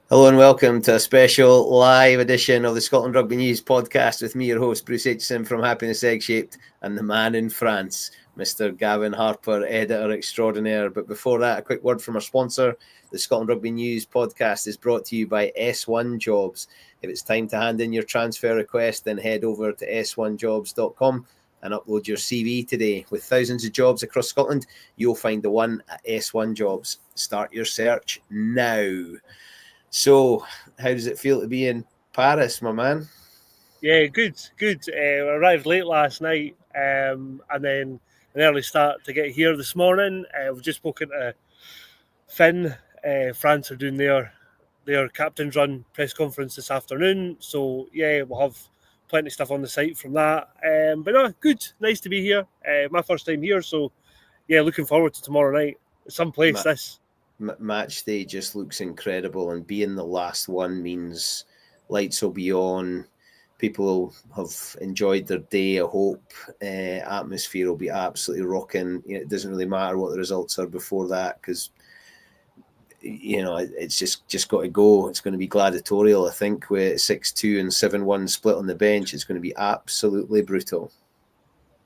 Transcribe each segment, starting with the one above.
Hello and welcome to a special live edition of the Scotland Rugby News podcast with me, your host, Bruce Aitchison from Happiness Egg-Shaped, and the man in France, Mr. Gavin Harper, editor extraordinaire. But before that, a quick word from our sponsor. The Scotland Rugby News podcast is brought to you by S1 Jobs. If it's time to hand in your transfer request, then head over to s1jobs.com and upload your CV today. With thousands of jobs across Scotland, you'll find the one at S1 Jobs. Start your search now. So, how does it feel to be in Paris, my man? Yeah, good. I arrived late last night, and then an early start to get here this morning. We've just spoken to Finn. France are doing their captain's run press conference this afternoon. So yeah, we'll have plenty of stuff on the site from that. But no, good. Nice to be here. My first time here, so yeah, looking forward to tomorrow night. Someplace this. Match day just looks incredible, and being the last one means lights will be on. People have enjoyed their day. I hope atmosphere will be absolutely rocking. It doesn't really matter what the results are before that, because it's just got to go. It's going to be gladiatorial. I think with 6-2 and 7-1 split on the bench, it's going to be absolutely brutal.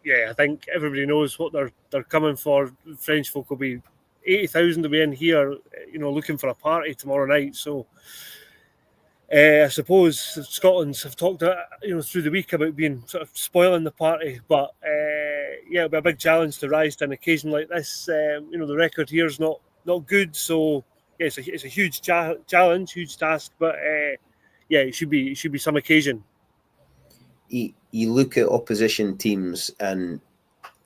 Yeah, I think everybody knows what they're coming for. French folk will be 80,000 to be in here, looking for a party tomorrow night. So I suppose Scotland's have talked, through the week about being sort of spoiling the party, but it'll be a big challenge to rise to an occasion like this. The record here is not good, so yeah, it's a huge challenge, huge task, but it should be some occasion. You look at opposition teams, and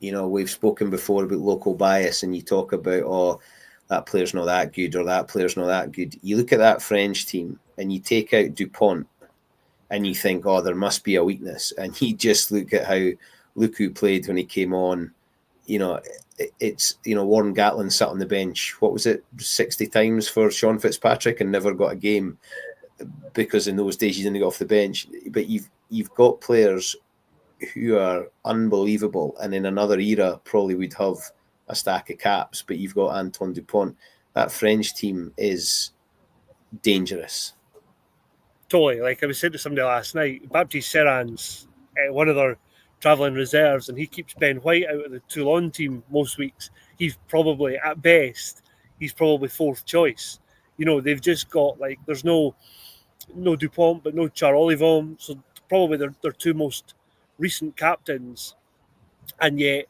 we've spoken before about local bias, and you talk about, that player's not that good or that player's not that good. You look at that French team and you take out Dupont and you think, there must be a weakness. And you just look at how Luku played when he came on. It's Warren Gatland sat on the bench. What was it, 60 times for Sean Fitzpatrick and never got a game, because in those days you didn't get off the bench. But you've got players who are unbelievable, and in another era probably would have a stack of caps, but you've got Antoine Dupont. That French team is dangerous. Totally. Like I was saying to somebody last night, Baptiste Serran's one of their travelling reserves, and he keeps Ben White out of the Toulon team most weeks. He's probably, at best, fourth choice. They've just got, there's no Dupont, but no Charolivon, so probably their two most recent captains, and yet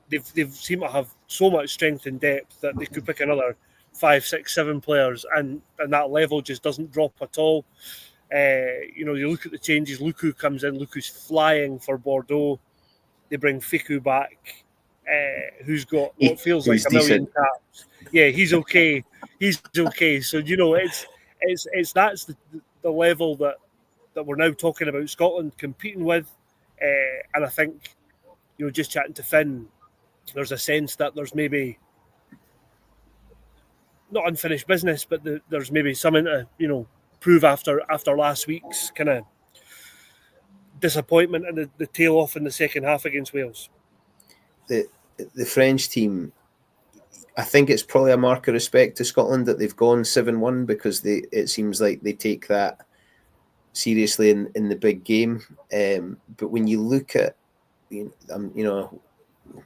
they've seemed to have so much strength and depth that they could pick another 5, 6, 7 players, and that level just doesn't drop at all. You look at the changes. Luku comes in. Luku's flying for Bordeaux. They bring Fiku back, who's got what feels like a million caps. Yeah, he's okay. So it's that's the level that we're now talking about Scotland competing with, and I think just chatting to Finn, there's a sense that there's maybe not unfinished business, but there's maybe something to prove after last week's kind of disappointment and the tail off in the second half against Wales. The French team, I think it's probably a mark of respect to Scotland that they've gone 7-1, because it seems like they take that seriously in the big game. But when you look at,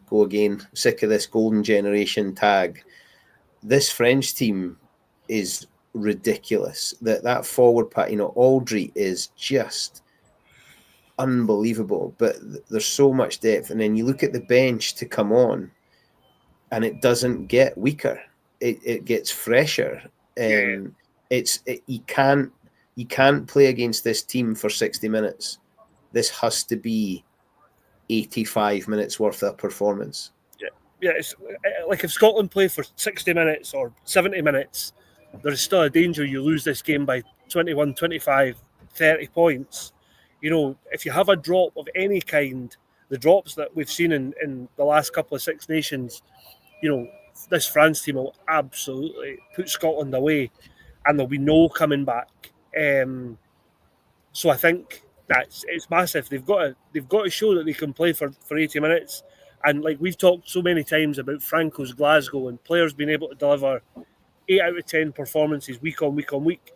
go again, sick of this golden generation tag. This French team is ridiculous. That forward pack, Aldry is just unbelievable, but there's so much depth. And then you look at the bench to come on, and it doesn't get weaker. It gets fresher. You can't play against this team for 60 minutes. This has to be 85 minutes worth of performance. Yeah, it's like if Scotland play for 60 minutes or 70 minutes, there's still a danger you lose this game by 21, 25, 30 points. If you have a drop of any kind, the drops that we've seen in the last couple of Six Nations, this France team will absolutely put Scotland away, and there'll be no coming back. So I think it's massive. They've got to show that they can play for 80 minutes. And we've talked so many times about Franco's Glasgow and players being able to deliver 8 out of 10 performances week on week on week.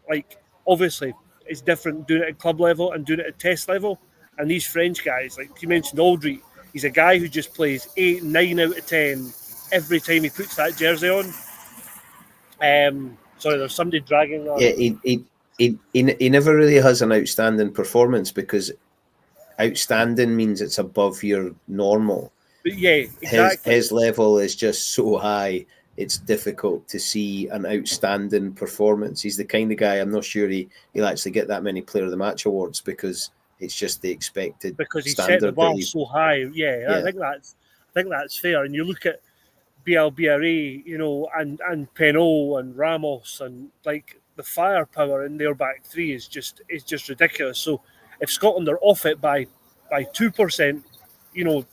like obviously it's different doing it at club level and doing it at test level. And these French guys, like you mentioned, Aldrit, he's a guy who just plays 8, 9 out of 10 every time he puts that jersey on. Sorry, there's somebody dragging on. Yeah, he never really has an outstanding performance because outstanding means it's above your normal. But yeah, exactly. His level is just so high, it's difficult to see an outstanding performance. He's the kind of guy, I'm not sure he'll actually get that many Player of the Match awards because it's just the expected because he standard set the bar so high. Yeah, Yeah. I think that's fair. And you look at BLBRA, you know, and Penot and Ramos, and like the firepower in their back three is just ridiculous. So if Scotland are off it by 2%, you know,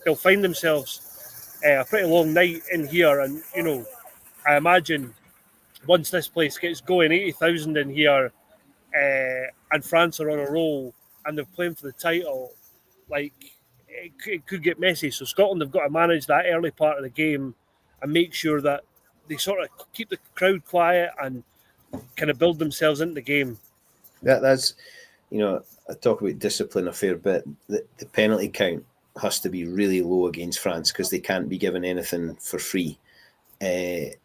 they'll find themselves a pretty long night in here. And you know, I imagine once this place gets going, 80,000 in here, and France are on a roll and they're playing for the title, like it could get messy. So Scotland have got to manage that early part of the game and make sure that they sort of keep the crowd quiet and kind of build themselves into the game. That's, you know, I talk about discipline a fair bit. The penalty count has to be really low against France because they can't be given anything for free. And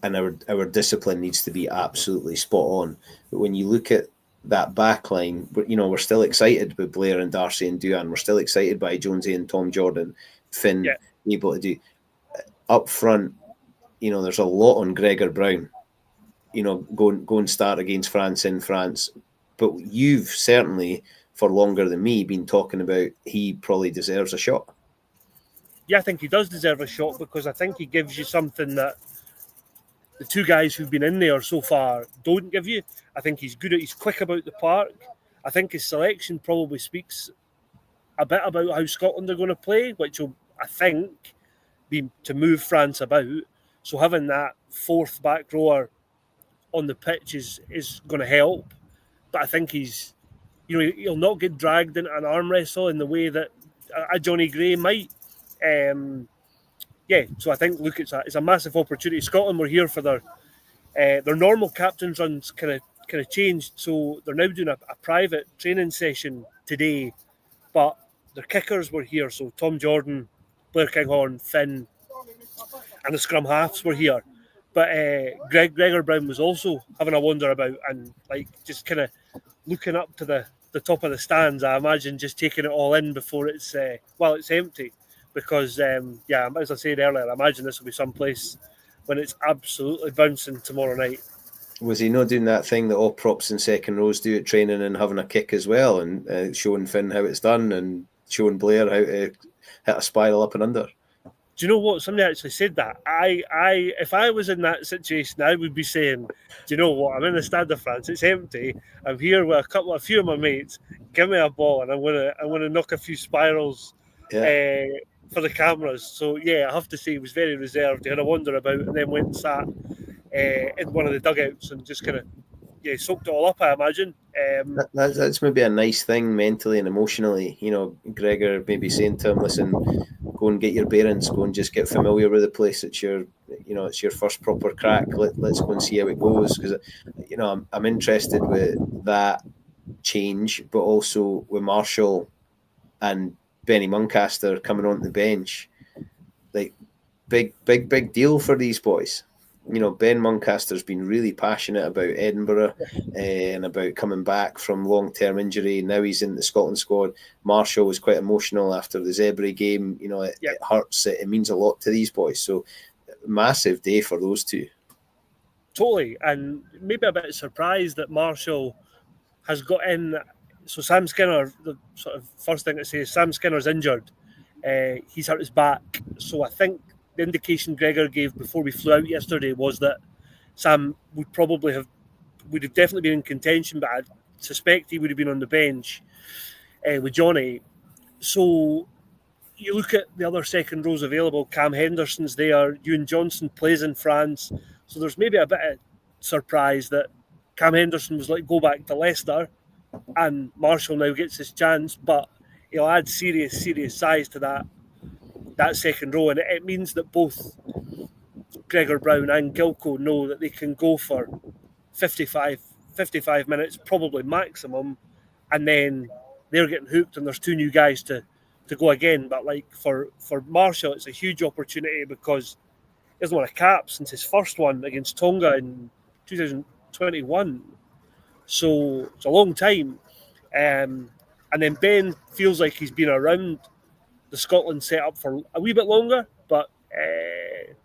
our discipline needs to be absolutely spot on. But when you look at that back line, you know, we're still excited with Blair and Darcy and Duhan. We're still excited by Jonesy and Tom Jordan, Finn, able to do. Up front, you know, there's a lot on Gregor Brown, you know, go and start against France in France. But you've certainly, for longer than me, been talking about he probably deserves a shot. Yeah, I think he does deserve a shot because I think he gives you something that the two guys who've been in there so far don't give you. I think he's quick about the park. I think his selection probably speaks a bit about how Scotland are going to play, which will, I think, be to move France about. So having that fourth back rower on the pitch is going to help. But I think he'll not get dragged into an arm wrestle in the way that a Johnny Gray might. So I think, look, it's a massive opportunity. Scotland were here for their normal captain's runs kind of changed, so they're now doing a private training session today, but their kickers were here, so Tom Jordan, Blair Kinghorn, Finn, and the scrum halves were here. But Gregor Brown was also having a wander about and like just kind of looking up to the top of the stands. I imagine just taking it all in before it's empty. Because, as I said earlier, I imagine this will be someplace when it's absolutely bouncing tomorrow night. Was he not doing that thing that all props and second rows do at training and having a kick as well and showing Finn how it's done and showing Blair how to hit a spiral up and under? Do you know what? Somebody actually said that. If I was in that situation, I would be saying, do you know what? I'm in the Stade de France. It's empty. I'm here with a few of my mates. Give me a ball and I'm gonna knock a few spirals. Yeah. For the cameras. So I have to say he was very reserved. He had a wander about and then went and sat in one of the dugouts and just kind of soaked it all up, I imagine. That's maybe a nice thing mentally and emotionally. You know, Gregor maybe saying to him, listen, go and get your bearings, go and just get familiar with the place. It's your first proper crack. Let's go and see how it goes. Because, you know, I'm interested with that change, but also with Marshall and Benny Muncaster coming onto the bench. Like, big deal for these boys. You know, Ben Muncaster's been really passionate about Edinburgh and about coming back from long-term injury. Now he's in the Scotland squad. Marshall was quite emotional after the Zebra game. You know, it hurts. It means a lot to these boys. So, massive day for those two. Totally. And maybe a bit surprised that Marshall has got in. So Sam Skinner, the sort of first thing to say is Sam Skinner's injured. He's hurt his back. So I think the indication Gregor gave before we flew out yesterday was that Sam would have definitely been in contention, but I suspect he would have been on the bench with Johnny. So you look at the other second rows available. Cam Henderson's there. Ewan Johnson plays in France. So there's maybe a bit of surprise that Cam Henderson was like, go back to Leicester. And Marshall now gets his chance, but he'll add serious size to that second row, and it means that both Gregor Brown and Gilco know that they can go for 55 55 minutes, probably maximum, and then they're getting hooked, and there's 2 new guys to go again. But like for Marshall, it's a huge opportunity because he hasn't won a cap since his first one against Tonga in 2021. So it's a long time. And then Ben feels like he's been around the Scotland setup for a wee bit longer, but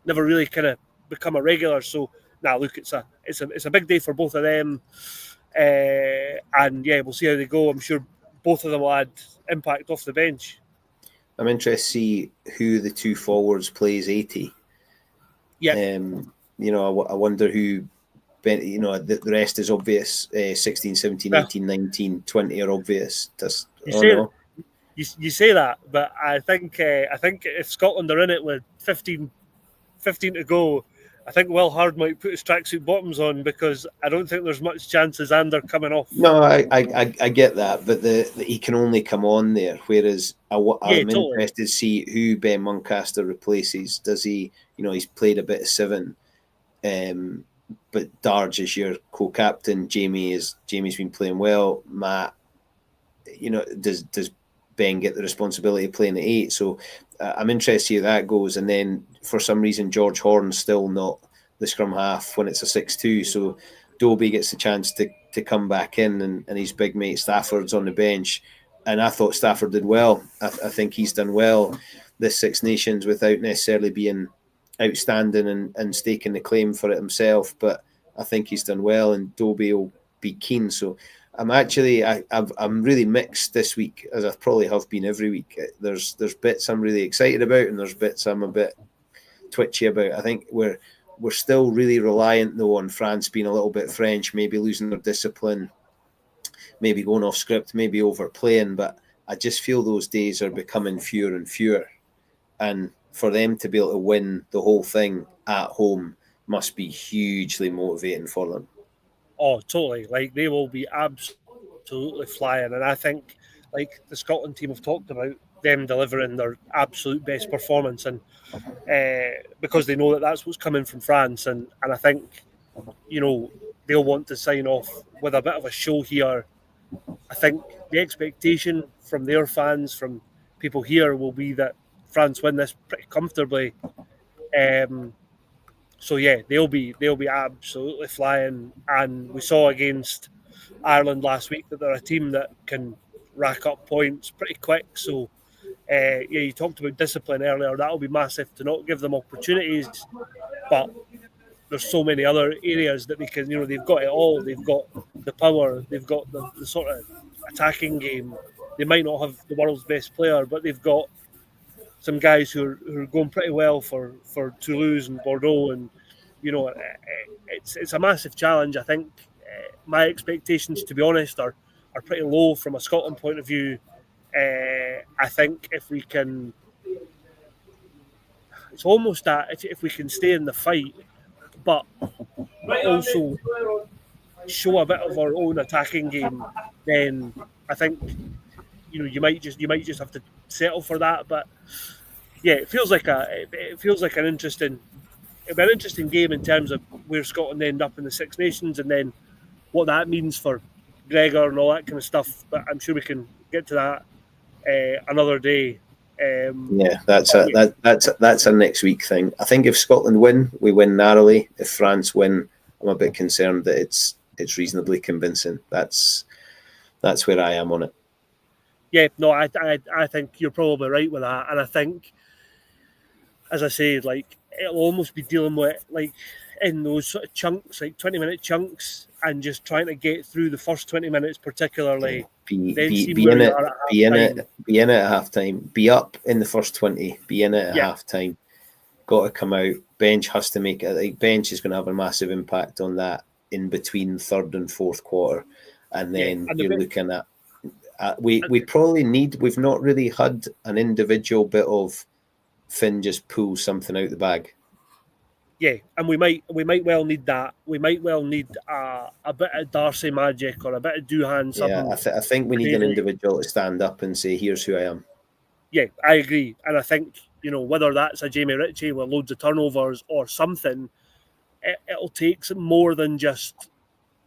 never really kind of become a regular. So look, it's a big day for both of them, and yeah, we'll see how they go. I'm sure both of them will add impact off the bench. I'm interested to see who the 2 forwards plays 80. Yeah, I wonder who. The rest is obvious. 16, 17, 18, 19, 20 are obvious. You say that, but I think if Scotland are in it with 15 to go, I think Will Hard might put his tracksuit bottoms on because I don't think there's much chance of Xander coming off. No, I get that, but he can only come on there. Whereas I'm totally interested to see who Ben Muncaster replaces. Does he? He's played a bit of 7, but Darge is your co-captain. Jamie's been playing well. Matt, does Ben get the responsibility of playing at 8? So I'm interested to see how that goes. And then for some reason, George Horn's still not the scrum half when it's a 6-2. So Dobie gets the chance to come back in, and his big mate Stafford's on the bench. And I thought Stafford did well. I think he's done well this Six Nations without necessarily being outstanding and staking the claim for it himself. But I think he's done well, and Dobie will be keen. So I'm really mixed this week, as I probably have been every week. There's bits I'm really excited about, and there's bits I'm a bit twitchy about. I think we're still really reliant though on France being a little bit French, maybe losing their discipline, maybe going off script, maybe overplaying. But I just feel those days are becoming fewer and fewer, and for them to be able to win the whole thing at home must be hugely motivating for them. Oh, totally. Like, they will be absolutely flying. And I think, like, the Scotland team have talked about them delivering their absolute best performance, and because they know that that's what's coming from France. And I think, they'll want to sign off with a bit of a show here. I think the expectation from their fans, from people here, will be that France win this pretty comfortably. So yeah, they'll be absolutely flying. And we saw against Ireland last week that they're a team that can rack up points pretty quick. So you talked about discipline earlier. That'll be massive to not give them opportunities, but there's so many other areas that they can. They've got it all. They've got the power. They've got the sort of attacking game. They might not have the world's best player, but they've got some guys who are going pretty well for Toulouse and Bordeaux, and it's a massive challenge. I think my expectations, to be honest, are pretty low from a Scotland point of view. I think if we can, it's almost that if we can stay in the fight, but also show a bit of our own attacking game, then I think you might just have to settle for that. But yeah, it feels like an interesting game in terms of where Scotland end up in the Six Nations, and then what that means for Gregor and all that kind of stuff. But I'm sure we can get to that another day. That's a next week thing. I think if Scotland win, we win narrowly. If France win, I'm a bit concerned that it's reasonably convincing. That's where I am on it. Yeah, no, I think you're probably right with that, and I think, as I say, like, it'll almost be dealing with, like, in those sort of chunks, like 20-minute chunks, and just trying to get through the first 20 minutes particularly. Be in it at half time. Be up in the first 20. Be in it at half time. Got to come out. Bench has to make it. Like, bench is going to have a massive impact on that in between third and fourth quarter, and then you're looking at. We probably need. We've not really had an individual bit of Finn just pull something out the bag. Yeah, and we might well need that. We might well need a bit of Darcy magic or a bit of Duhan. Yeah, I think we need an individual to stand up and say, "Here's who I am." Yeah, I agree, and I think whether that's a Jamie Ritchie with loads of turnovers or something, it'll take more than just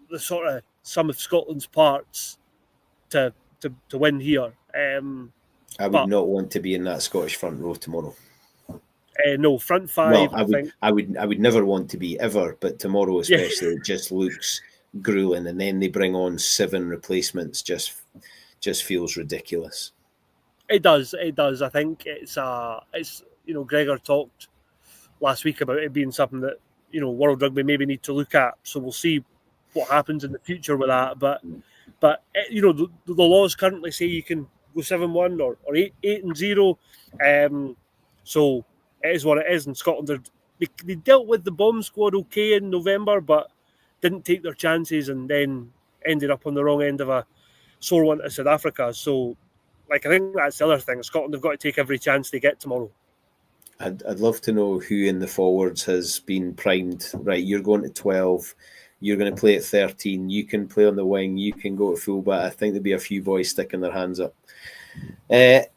the sort of sum of Scotland's parts to win here. I would not want to be in that Scottish front row tomorrow. No, front No, five. I would never want to be ever, but tomorrow especially, it just looks grueling. And then they bring on 7 replacements. Just feels ridiculous. It does. I think it's Gregor talked last week about it being something that World Rugby maybe need to look at. So we'll see what happens in the future with that. But the laws currently say you can go 7-1 or 8-0. So it is what it is. And Scotland they dealt with the bomb squad okay in November, but didn't take their chances and then ended up on the wrong end of a sore one to South Africa. So, I think that's the other thing. Scotland have got to take every chance they get tomorrow. I'd love to know who in the forwards has been primed. Right, you're going to 12. You're going to play at 13. You can play on the wing. You can go to fullback. I think there'll be a few boys sticking their hands up.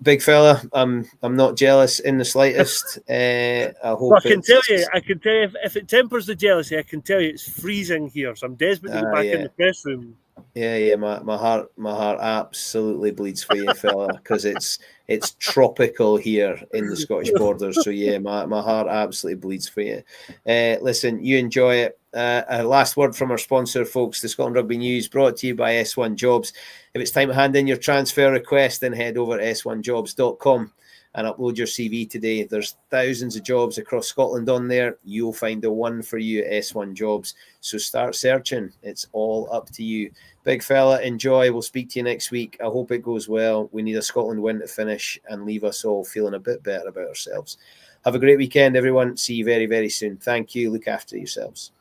Big fella, I'm not jealous in the slightest. I hope. Well, I can tell you if it tempers the jealousy, I can tell you it's freezing here. So I'm desperate to go back in the press room. Yeah. My heart absolutely bleeds for you, fella, because it's tropical here in the Scottish borders. So yeah, my heart absolutely bleeds for you. Listen, you enjoy it. A last word from our sponsor, folks. The Scotland Rugby News brought to you by S1 Jobs. If it's time to hand in your transfer request, then head over to s1jobs.com and upload your CV today. There's thousands of jobs across Scotland on there. You'll find the one for you at S1 Jobs. So start searching. It's all up to you. Big fella, enjoy. We'll speak to you next week. I hope it goes well. We need a Scotland win to finish and leave us all feeling a bit better about ourselves. Have a great weekend, everyone. See you very, very soon. Thank you. Look after yourselves.